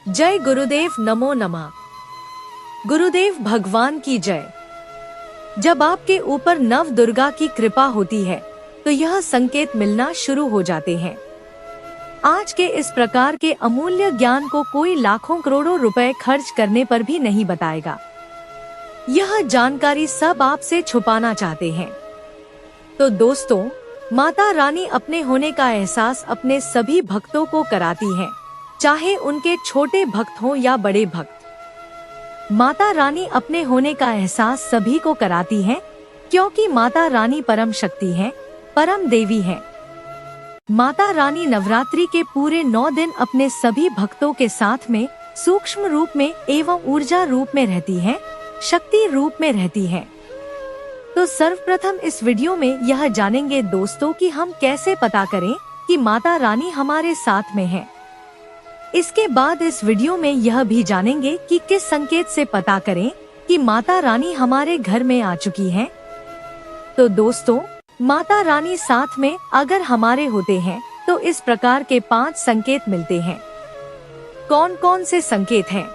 जय गुरुदेव, नमो नमः। गुरुदेव भगवान की जय। जब आपके ऊपर नव दुर्गा की कृपा होती है तो यह संकेत मिलना शुरू हो जाते हैं। आज के इस प्रकार के अमूल्य ज्ञान को कोई लाखों करोड़ों रुपए खर्च करने पर भी नहीं बताएगा। यह जानकारी सब आपसे छुपाना चाहते हैं। तो दोस्तों, माता रानी अपने होने का एहसास अपने सभी भक्तों को कराती हैं, चाहे उनके छोटे भक्त हों या बड़े भक्त। माता रानी अपने होने का एहसास सभी को कराती हैं, क्योंकि माता रानी परम शक्ति हैं, परम देवी हैं। माता रानी नवरात्रि के पूरे 9 दिन अपने सभी भक्तों के साथ में सूक्ष्म रूप में एवं ऊर्जा रूप में रहती हैं, शक्ति रूप में रहती हैं। तो सर्वप्रथम इस वीडियो में यह जानेंगे दोस्तों कि हम कैसे पता करें कि माता रानी हमारे साथ में है। इसके बाद इस वीडियो में यह भी जानेंगे कि किस संकेत से पता करें कि माता रानी हमारे घर में आ चुकी हैं। तो दोस्तों, माता रानी साथ में अगर हमारे होते हैं तो इस प्रकार के 5 संकेत मिलते हैं। कौन कौन से संकेत हैं?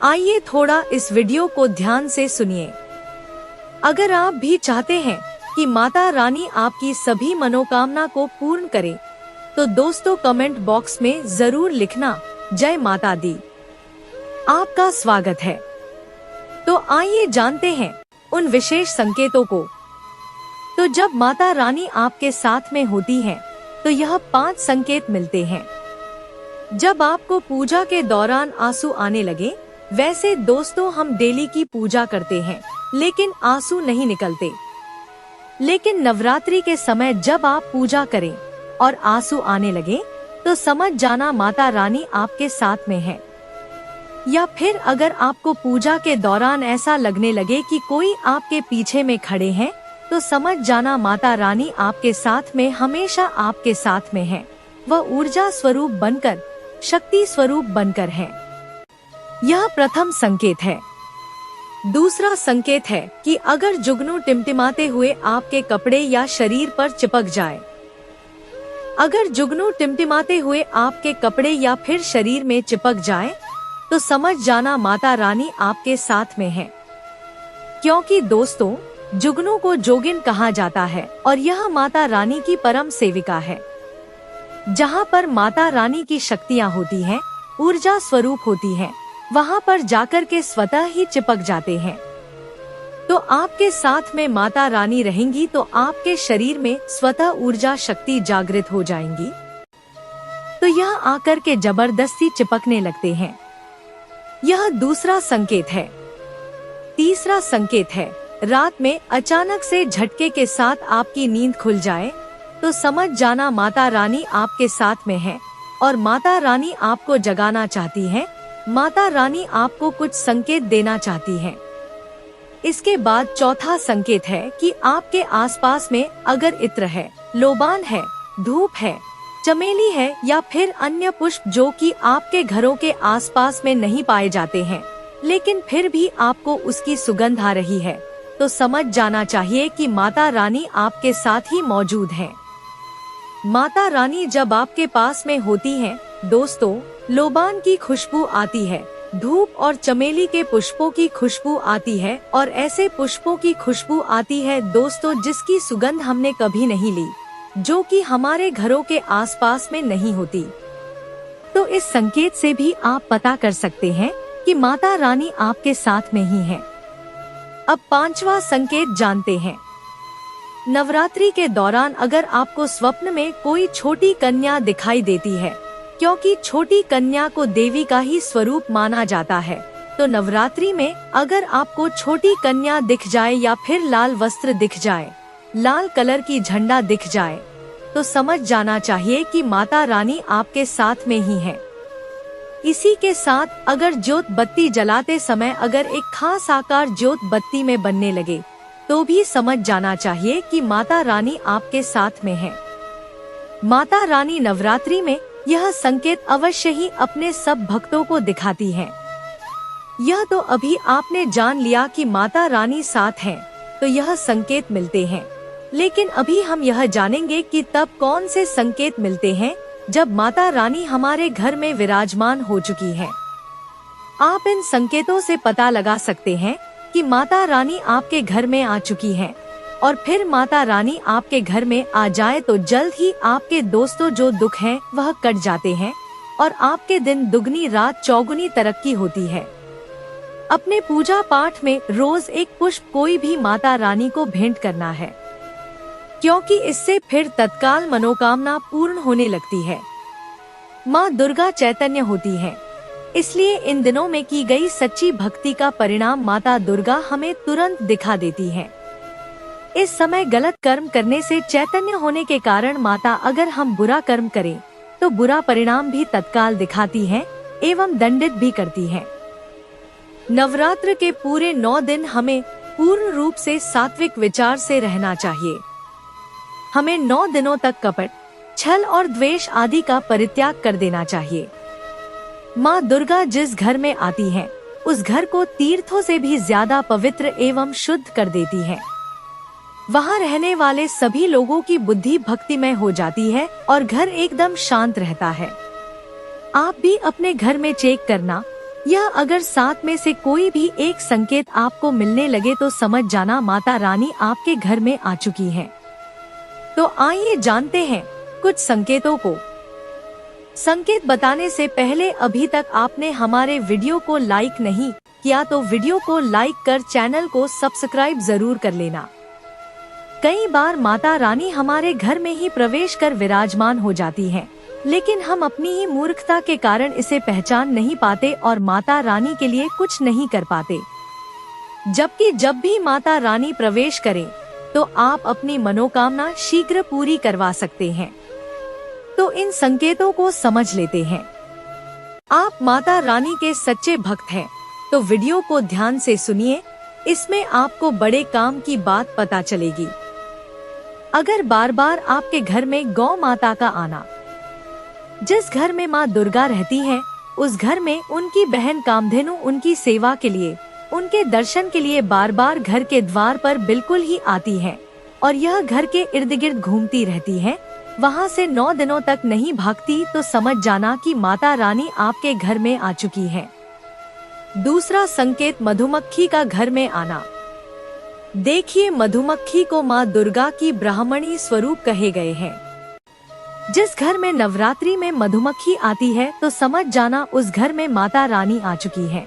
आइए थोड़ा इस वीडियो को ध्यान से सुनिए। अगर आप भी चाहते हैं कि माता रानी आपकी सभी मनोकामना को पूर्ण करे तो दोस्तों कमेंट बॉक्स में जरूर लिखना, जय माता दी। आपका स्वागत है। तो आइए जानते हैं उन विशेष संकेतों को। तो जब माता रानी आपके साथ में होती है तो यह 5 संकेत मिलते हैं। जब आपको पूजा के दौरान आंसू आने लगे, वैसे दोस्तों हम डेली की पूजा करते हैं लेकिन आंसू नहीं निकलते, लेकिन नवरात्रि के समय जब आप पूजा करें और आंसू आने लगे तो समझ जाना माता रानी आपके साथ में है। या फिर अगर आपको पूजा के दौरान ऐसा लगने लगे कि कोई आपके पीछे में खड़े हैं तो समझ जाना माता रानी आपके साथ में, हमेशा आपके साथ में है। वह ऊर्जा स्वरूप बनकर, शक्ति स्वरूप बनकर है। यह प्रथम संकेत है। दूसरा संकेत है कि अगर जुगनू टिमटिमाते हुए आपके कपड़े या शरीर पर चिपक जाए। अगर जुगनू टिमटिमाते हुए आपके कपड़े या फिर शरीर में चिपक जाए तो समझ जाना माता रानी आपके साथ में है। क्योंकि दोस्तों, जुगनू को जोगिन कहा जाता है और यह माता रानी की परम सेविका है। जहाँ पर माता रानी की शक्तियाँ होती हैं, ऊर्जा स्वरूप होती हैं, वहाँ पर जाकर के स्वतः ही चिपक जाते हैं। तो आपके साथ में माता रानी रहेंगी तो आपके शरीर में स्वतः ऊर्जा शक्ति जागृत हो जाएंगी, तो यह आकर के जबरदस्ती चिपकने लगते हैं। यह दूसरा संकेत है। तीसरा संकेत है, रात में अचानक से झटके के साथ आपकी नींद खुल जाए तो समझ जाना माता रानी आपके साथ में है और माता रानी आपको जगाना चाहती है। माता रानी आपको कुछ संकेत देना चाहती है। इसके बाद चौथा संकेत है कि आपके आसपास में अगर इत्र है, लोबान है, धूप है, चमेली है या फिर अन्य पुष्प जो कि आपके घरों के आसपास में नहीं पाए जाते हैं, लेकिन फिर भी आपको उसकी सुगंध आ रही है, तो समझ जाना चाहिए कि माता रानी आपके साथ ही मौजूद है। माता रानी जब आपके पास में होती हैं, दोस्तों, लोबान की खुशबू आती है, धूप और चमेली के पुष्पों की खुशबू आती है और ऐसे पुष्पों की खुशबू आती है दोस्तों जिसकी सुगंध हमने कभी नहीं ली, जो कि हमारे घरों के आसपास में नहीं होती। तो इस संकेत से भी आप पता कर सकते हैं कि माता रानी आपके साथ में ही है। अब 5वां संकेत जानते हैं। नवरात्रि के दौरान अगर आपको स्वप्न में कोई छोटी कन्या दिखाई देती है, क्योंकि छोटी कन्या को देवी का ही स्वरूप माना जाता है, तो नवरात्रि में अगर आपको छोटी कन्या दिख जाए या फिर लाल वस्त्र दिख जाए, लाल कलर की झंडा दिख जाए, तो समझ जाना चाहिए कि माता रानी आपके साथ में ही है। इसी के साथ अगर ज्योत बत्ती जलाते समय अगर एक खास आकार ज्योत बत्ती में बनने लगे तो भी समझ जाना चाहिए कि माता रानी आपके साथ में है। माता रानी नवरात्रि में यह संकेत अवश्य ही अपने सब भक्तों को दिखाती है। यह तो अभी आपने जान लिया कि माता रानी साथ हैं, तो यह संकेत मिलते हैं, लेकिन अभी हम यह जानेंगे कि तब कौन से संकेत मिलते हैं जब माता रानी हमारे घर में विराजमान हो चुकी है। आप इन संकेतों से पता लगा सकते हैं कि माता रानी आपके घर में आ चुकी हैं। और फिर माता रानी आपके घर में आ जाए तो जल्द ही आपके दोस्तों जो दुख हैं वह कट जाते हैं और आपके दिन दुगनी रात चौगुनी तरक्की होती है। अपने पूजा पाठ में रोज एक पुष्प कोई भी माता रानी को भेंट करना है, क्योंकि इससे फिर तत्काल मनोकामना पूर्ण होने लगती है। माँ दुर्गा चैतन्य होती है, इसलिए इन दिनों में की गई सच्ची भक्ति का परिणाम माता दुर्गा हमें तुरंत दिखा देती है। इस समय गलत कर्म करने से चैतन्य होने के कारण माता अगर हम बुरा कर्म करें तो बुरा परिणाम भी तत्काल दिखाती है एवं दंडित भी करती है। नवरात्र के पूरे 9 दिन हमें पूर्ण रूप से सात्विक विचार से रहना चाहिए। हमें 9 दिनों तक कपट, छल और द्वेष आदि का परित्याग कर देना चाहिए। माँ दुर्गा जिस घर में आती है उस घर को तीर्थों से भी ज्यादा पवित्र एवं शुद्ध कर देती है। वहाँ रहने वाले सभी लोगों की बुद्धि भक्तिमय हो जाती है और घर एकदम शांत रहता है। आप भी अपने घर में चेक करना, यह अगर 7 में से कोई भी एक संकेत आपको मिलने लगे तो समझ जाना माता रानी आपके घर में आ चुकी है। तो आइए जानते हैं कुछ संकेतों को। संकेत बताने से पहले अभी तक आपने हमारे वीडियो को लाइक नहीं किया तो वीडियो को लाइक कर चैनल को सब्सक्राइब जरूर कर लेना। कई बार माता रानी हमारे घर में ही प्रवेश कर विराजमान हो जाती हैं, लेकिन हम अपनी ही मूर्खता के कारण इसे पहचान नहीं पाते और माता रानी के लिए कुछ नहीं कर पाते। जबकि जब भी माता रानी प्रवेश करें तो आप अपनी मनोकामना शीघ्र पूरी करवा सकते हैं। तो इन संकेतों को समझ लेते हैं। आप माता रानी के सच्चे भक्त हैं तो वीडियो को ध्यान से सुनिए, इसमें आपको बड़े काम की बात पता चलेगी। अगर बार बार आपके घर में गौ माता का आना, जिस घर में माँ दुर्गा रहती हैं, उस घर में उनकी बहन कामधेनु उनकी सेवा के लिए, उनके दर्शन के लिए बार बार घर के द्वार पर बिल्कुल ही आती है और यह घर के इर्द गिर्द घूमती रहती है, वहाँ से 9 दिनों तक नहीं भागती तो समझ जाना कि माता रानी आपके घर में आ चुकी है। दूसरा संकेत मधुमक्खी का घर में आना। देखिए, मधुमक्खी को माँ दुर्गा की ब्राह्मणी स्वरूप कहे गए हैं। जिस घर में नवरात्रि में मधुमक्खी आती है तो समझ जाना उस घर में माता रानी आ चुकी है,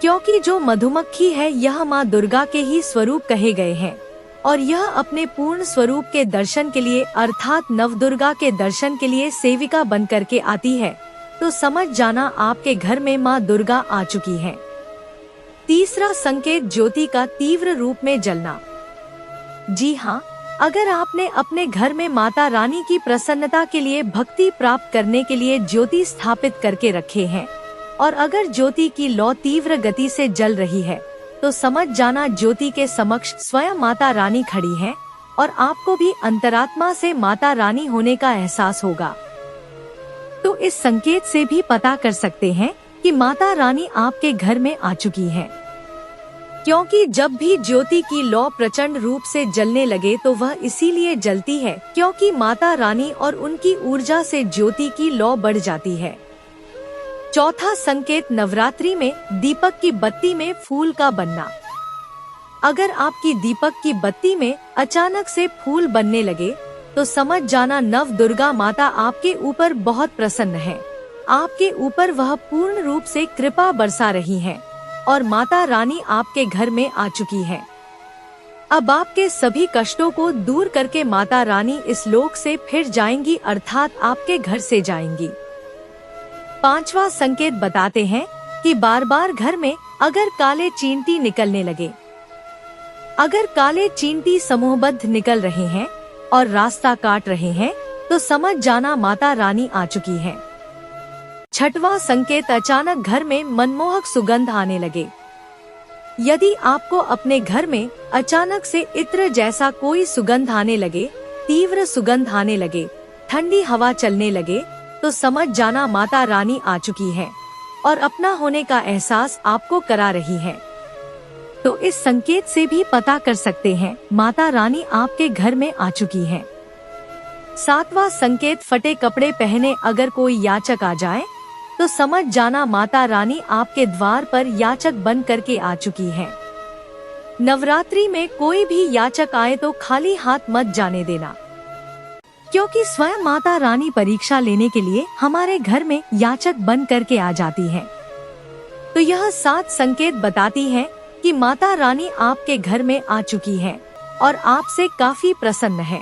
क्योंकि जो मधुमक्खी है यह माँ दुर्गा के ही स्वरूप कहे गए हैं और यह अपने पूर्ण स्वरूप के दर्शन के लिए अर्थात नवदुर्गा के दर्शन के लिए सेविका बन करके आती है, तो समझ जाना आपके घर में माँ दुर्गा आ चुकी है। तीसरा संकेत ज्योति का तीव्र रूप में जलना। जी हाँ, अगर आपने अपने घर में माता रानी की प्रसन्नता के लिए भक्ति प्राप्त करने के लिए ज्योति स्थापित करके रखे हैं और अगर ज्योति की लौ तीव्र गति से जल रही है तो समझ जाना ज्योति के समक्ष स्वयं माता रानी खड़ी हैं और आपको भी अंतरात्मा से माता रानी होने का एहसास होगा। तो इस संकेत से भी पता कर सकते हैं कि माता रानी आपके घर में आ चुकी है, क्योंकि जब भी ज्योति की लौ प्रचंड रूप से जलने लगे तो वह इसीलिए जलती है क्योंकि माता रानी और उनकी ऊर्जा से ज्योति की लौ बढ़ जाती है। चौथा संकेत नवरात्रि में दीपक की बत्ती में फूल का बनना। अगर आपकी दीपक की बत्ती में अचानक से फूल बनने लगे तो समझ जाना नव दुर्गा माता आपके ऊपर बहुत प्रसन्न है, आपके ऊपर वह पूर्ण रूप से कृपा बरसा रही हैं और माता रानी आपके घर में आ चुकी है। अब आपके सभी कष्टों को दूर करके माता रानी इस लोक से फिर जाएंगी अर्थात आपके घर से जाएंगी। पांचवा संकेत बताते हैं कि बार बार घर में अगर काले चींटी निकलने लगे, अगर काले चींटी समूहबद्ध निकल रहे हैं और रास्ता काट रहे हैं तो समझ जाना माता रानी आ चुकी है। छठवां संकेत अचानक घर में मनमोहक सुगंध आने लगे। यदि आपको अपने घर में अचानक से इत्र जैसा कोई सुगंध आने लगे, तीव्र सुगंध आने लगे, ठंडी हवा चलने लगे तो समझ जाना माता रानी आ चुकी है और अपना होने का एहसास आपको करा रही है। तो इस संकेत से भी पता कर सकते हैं माता रानी आपके घर में आ चुकी है। सातवां संकेत, फटे कपड़े पहने अगर कोई याचक आ जाए तो समझ जाना माता रानी आपके द्वार पर याचक बन करके आ चुकी है। नवरात्रि में कोई भी याचक आए तो खाली हाथ मत जाने देना, क्योंकि स्वयं माता रानी परीक्षा लेने के लिए हमारे घर में याचक बन करके आ जाती है। तो यह 7 संकेत बताती है कि माता रानी आपके घर में आ चुकी है और आपसे काफी प्रसन्न है।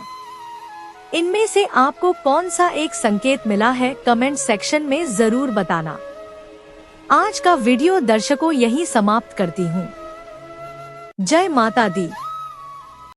इनमें से आपको कौन सा एक संकेत मिला है, कमेंट सेक्शन में जरूर बताना। आज का वीडियो दर्शकों यहीं समाप्त करती हूँ। जय माता दी।